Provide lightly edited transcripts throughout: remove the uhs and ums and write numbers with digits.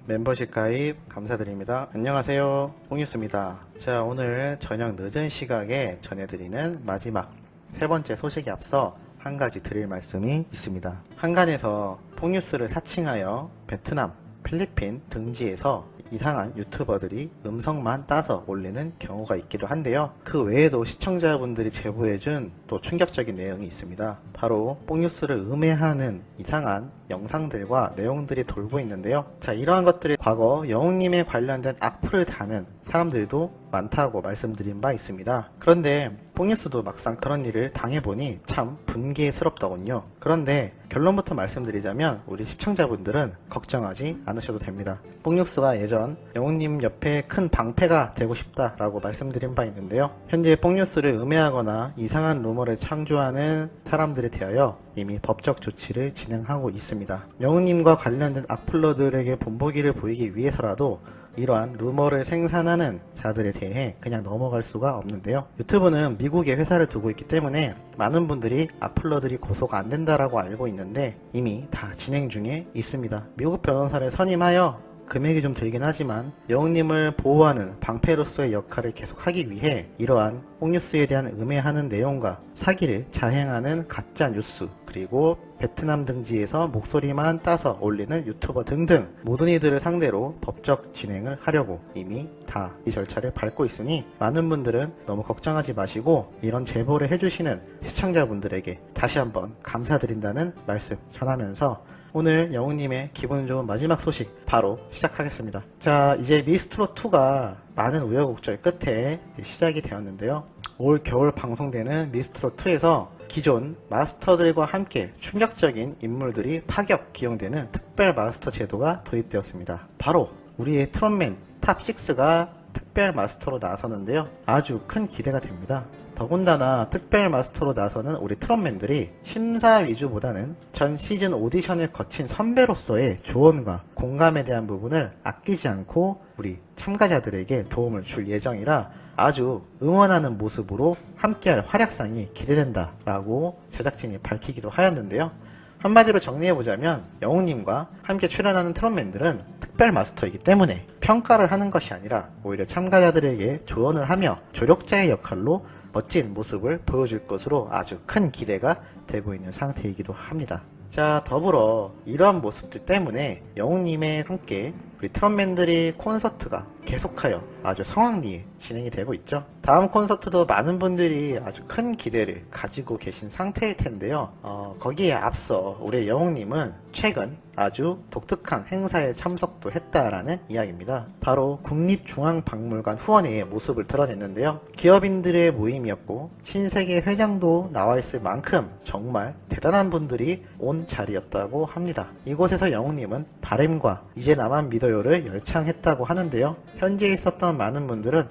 멤버십 가입 감사드립니다. 안녕하세요, 뽕뉴스입니다. 자, 오늘 저녁 늦은 시각에 전해드리는 마지막 세 번째 소식에 앞서 한 가지 드릴 말씀이 있습니다. 한간에서 뽕뉴스를 사칭하여 베트남, 필리핀 등지에서 이상한 유튜버들이 음성만 따서 올리는 경우가 있기도 한데요. 그 외에도 시청자분들이 제보해준 또 충격적인 내용이 있습니다. 바로 뽕뉴스를 음해하는 이상한 영상들과 내용들이 돌고 있는데요. 자, 이러한 것들이 과거 영웅님에 관련된 악플을 다는 사람들도 많다고 말씀드린 바 있습니다. 그런데 뽕뉴스도 막상 그런 일을 당해보니 참 분개스럽더군요. 그런데 결론부터 말씀드리자면 우리 시청자분들은 걱정하지 않으셔도 됩니다. 뽕뉴스가 예전 영웅님 옆에 큰 방패가 되고 싶다라고 말씀드린 바 있는데요. 현재 뽕뉴스를 음해하거나 이상한 루머를 창조하는 사람들에 대하여 이미 법적 조치를 진행하고 있습니다. 영웅님과 관련된 악플러들에게 본보기를 보이기 위해서라도 이러한 루머를 생산하는 자들에 대해 그냥 넘어갈 수가 없는데요. 유튜브는 미국에 회사를 두고 있기 때문에 많은 분들이 악플러들이 고소가 안 된다라고 알고 있는데 이미 다 진행 중에 있습니다. 미국 변호사를 선임하여 금액이 좀 들긴 하지만 영웅님을 보호하는 방패로서의 역할을 계속하기 위해 이러한 뽕뉴스에 대한 음해하는 내용과 사기를 자행하는 가짜 뉴스, 그리고 베트남 등지에서 목소리만 따서 올리는 유튜버 등등 모든 이들을 상대로 법적 진행을 하려고 이미 다 이 절차를 밟고 있으니 많은 분들은 너무 걱정하지 마시고 이런 제보를 해주시는 시청자분들에게 다시 한번 감사드린다는 말씀 전하면서 오늘 영웅님의 기분 좋은 마지막 소식 바로 시작하겠습니다. 자, 이제 미스트롯2가 많은 우여곡절 끝에 시작이 되었는데요. 올 겨울 방송되는 미스트롯2에서 기존 마스터들과 함께 충격적인 인물들이 파격 기용되는 특별 마스터 제도가 도입되었습니다. 바로 우리의 트롯맨 탑6가 특별 마스터로 나서는데요. 아주 큰 기대가 됩니다. 더군다나 특별 마스터로 나서는 우리 트롯맨들이 심사 위주보다는 전 시즌 오디션을 거친 선배로서의 조언과 공감에 대한 부분을 아끼지 않고 우리 참가자들에게 도움을 줄 예정이라 아주 응원하는 모습으로 함께할 활약상이 기대된다라고 제작진이 밝히기도 하였는데요. 한마디로 정리해보자면 영웅님과 함께 출연하는 트롯맨들은 특별 마스터이기 때문에 평가를 하는 것이 아니라 오히려 참가자들에게 조언을 하며 조력자의 역할로 멋진 모습을 보여줄 것으로 아주 큰 기대가 되고 있는 상태이기도 합니다. 자, 더불어 이러한 모습들 때문에 영웅님에 함께 우리 트롯맨들이 콘서트가 계속하여 아주 성황리에 진행이 되고 있죠. 다음 콘서트도 많은 분들이 아주 큰 기대를 가지고 계신 상태일 텐데요. 거기에 앞서 우리 영웅님은 최근 아주 독특한 행사에 참석도 했다라는 이야기입니다. 바로 국립중앙박물관 후원회의 모습을 드러냈는데요. 기업인들의 모임이었고 신세계 회장도 나와 있을 만큼 정말 대단한 분들이 온 자리였다고 합니다. 이곳에서 영웅님은 바램과 이제 나만 믿어요를 열창했다고 하는데요. 현지에 있었던 많은 분들은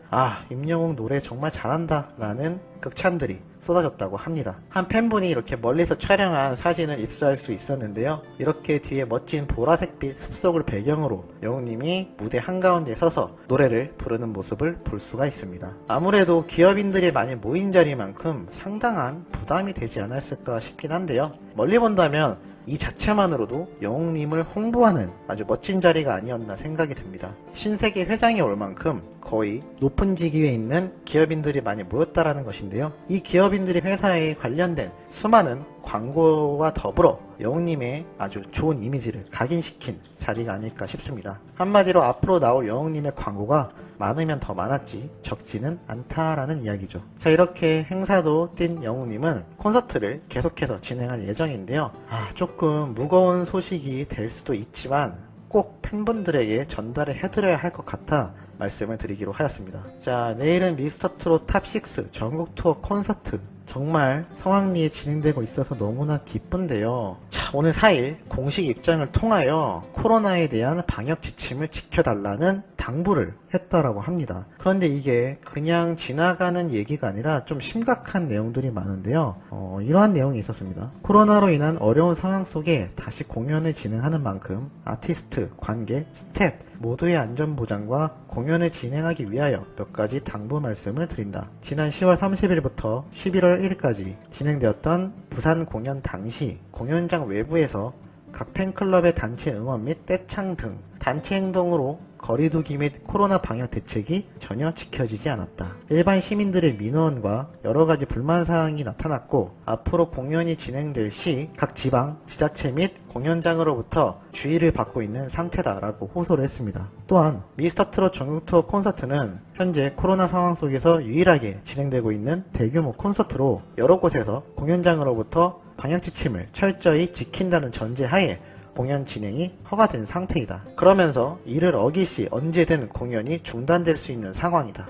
임영웅 노래 정말 잘한다 라는 극찬들이 쏟아졌다고 합니다. 한 팬분이 이렇게 멀리서 촬영한 사진을 입수할 수 있었는데요. 이렇게 뒤에 멋진 보라색빛 숲속을 배경으로 영웅님이 무대 한가운데 서서 노래를 부르는 모습을 볼 수가 있습니다. 아무래도 기업인들이 많이 모인 자리만큼 상당한 부담이 되지 않았을까 싶긴 한데요. 멀리 본다면 이 자체만으로도 영웅님을 홍보하는 아주 멋진 자리가 아니었나 생각이 듭니다. 신세계 회장이 올 만큼 거의 높은 직위에 있는 기업인들이 많이 모였다라는 것인데요. 이 기업인들이 회사에 관련된 수많은 광고와 더불어 영웅님의 아주 좋은 이미지를 각인시킨 자리가 아닐까 싶습니다. 한마디로 앞으로 나올 영웅님의 광고가 많으면 더 많았지 적지는 않다라는 이야기죠. 자, 이렇게 행사도 뛴 영웅님은 콘서트를 계속해서 진행할 예정인데요. 조금 무거운 소식이 될 수도 있지만 꼭 팬분들에게 전달을 해드려야 할 것 같아 말씀을 드리기로 하였습니다. 자, 내일은 미스터트롯 탑6 전국 투어 콘서트 정말 성황리에 진행되고 있어서 너무나 기쁜데요. 자, 오늘 4일 공식 입장을 통하여 코로나에 대한 방역 지침을 지켜달라는 당부를 했다라고 합니다. 그런데 이게 그냥 지나가는 얘기가 아니라 좀 심각한 내용들이 많은데요. 이러한 내용이 있었습니다. 코로나로 인한 어려운 상황 속에 다시 공연을 진행하는 만큼 아티스트, 관객, 스텝 모두의 안전보장과 공연을 진행하기 위하여 몇 가지 당부 말씀을 드린다. 지난 10월 30일부터 11월 1일까지 진행되었던 부산 공연 당시 공연장 외부에서 각 팬클럽의 단체 응원 및 떼창 등 단체 행동으로 거리두기 및 코로나 방역 대책이 전혀 지켜지지 않았다. 일반 시민들의 민원과 여러가지 불만사항이 나타났고 앞으로 공연이 진행될 시 각 지방, 지자체 및 공연장으로부터 주의를 받고 있는 상태다라고 호소를 했습니다. 또한 미스터트롯 전국투어 콘서트는 현재 코로나 상황 속에서 유일하게 진행되고 있는 대규모 콘서트로 여러 곳에서 공연장으로부터 방역 지침을 철저히 지킨다는 전제하에 공연 진행이 허가된 상태이다. 그러면서 이를 어길 시 언제든 공연이 중단될 수 있는 상황이다.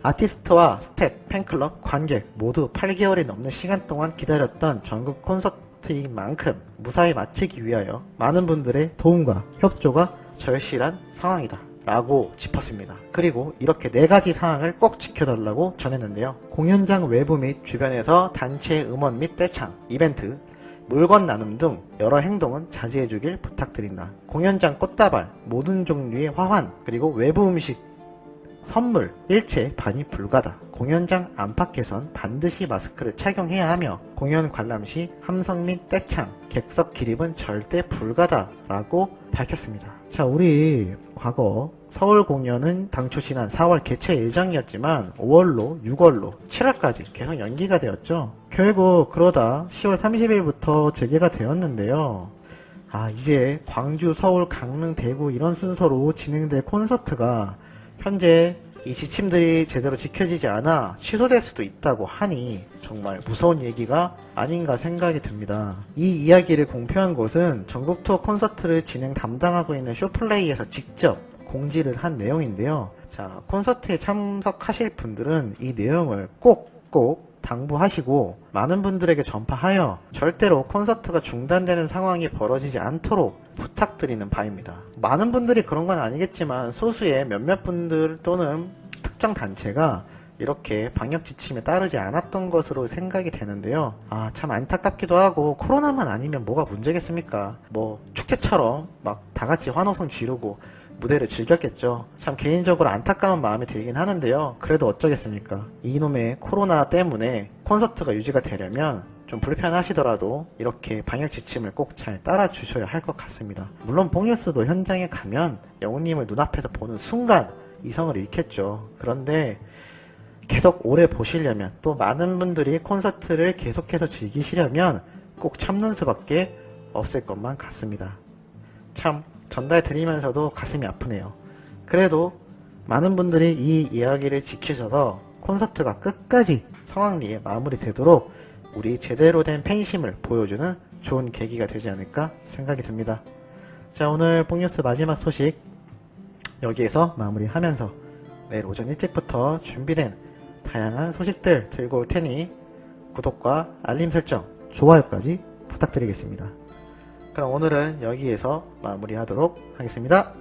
아티스트와 스텝, 팬클럽, 관객 모두 8개월이 넘는 시간 동안 기다렸던 전국 콘서트인 만큼 무사히 마치기 위하여 많은 분들의 도움과 협조가 절실한 상황이다 라고 짚었습니다. 그리고 이렇게 4가지 사항을 꼭 지켜달라고 전했는데요. 공연장 외부 및 주변에서 단체 음원 및 떼창, 이벤트, 물건 나눔 등 여러 행동은 자제해주길 부탁드린다. 공연장 꽃다발, 모든 종류의 화환, 그리고 외부 음식, 선물, 일체 반입 불가다. 공연장 안팎에선 반드시 마스크를 착용해야 하며 공연 관람 시 함성 및 떼창, 객석 기립은 절대 불가다 라고 밝혔습니다. 자, 우리 과거 서울 공연은 당초 지난 4월 개최 예정이었지만 5월로 6월로 7월까지 계속 연기가 되었죠. 결국 그러다 10월 30일부터 재개가 되었는데요. 이제 광주, 서울, 강릉, 대구 이런 순서로 진행될 콘서트가 현재 이 지침들이 제대로 지켜지지 않아 취소될 수도 있다고 하니 정말 무서운 얘기가 아닌가 생각이 듭니다. 이 이야기를 공표한 곳은 전국 투어 콘서트를 진행 담당하고 있는 쇼플레이에서 직접 공지를 한 내용인데요. 자, 콘서트에 참석하실 분들은 이 내용을 꼭 당부하시고 많은 분들에게 전파하여 절대로 콘서트가 중단되는 상황이 벌어지지 않도록 부탁드리는 바입니다. 많은 분들이 그런 건 아니겠지만 소수의 몇몇 분들 또는 특정 단체가 이렇게 방역 지침에 따르지 않았던 것으로 생각이 되는데요. 참 안타깝기도 하고 코로나만 아니면 뭐가 문제겠습니까? 뭐 축제처럼 막 다같이 환호성 지르고 무대를 즐겼겠죠. 참 개인적으로 안타까운 마음이 들긴 하는데요. 그래도 어쩌겠습니까? 이놈의 코로나 때문에 콘서트가 유지가 되려면 좀 불편하시더라도 이렇게 방역 지침을 꼭 잘 따라 주셔야 할 것 같습니다. 물론 뽕뉴스도 현장에 가면 영웅님을 눈앞에서 보는 순간 이성을 잃겠죠. 그런데 계속 오래 보시려면 또 많은 분들이 콘서트를 계속해서 즐기시려면 꼭 참는 수밖에 없을 것만 같습니다. 참 전달 드리면서도 가슴이 아프네요. 그래도 많은 분들이 이 이야기를 지키셔서 콘서트가 끝까지 성황리에 마무리되도록 우리 제대로 된 팬심을 보여주는 좋은 계기가 되지 않을까 생각이 듭니다. 자, 오늘 뽕뉴스 마지막 소식 여기에서 마무리하면서 내일 오전 일찍부터 준비된 다양한 소식들 들고 올 테니 구독과 알림 설정, 좋아요까지 부탁드리겠습니다. 그럼 오늘은 여기에서 마무리하도록 하겠습니다.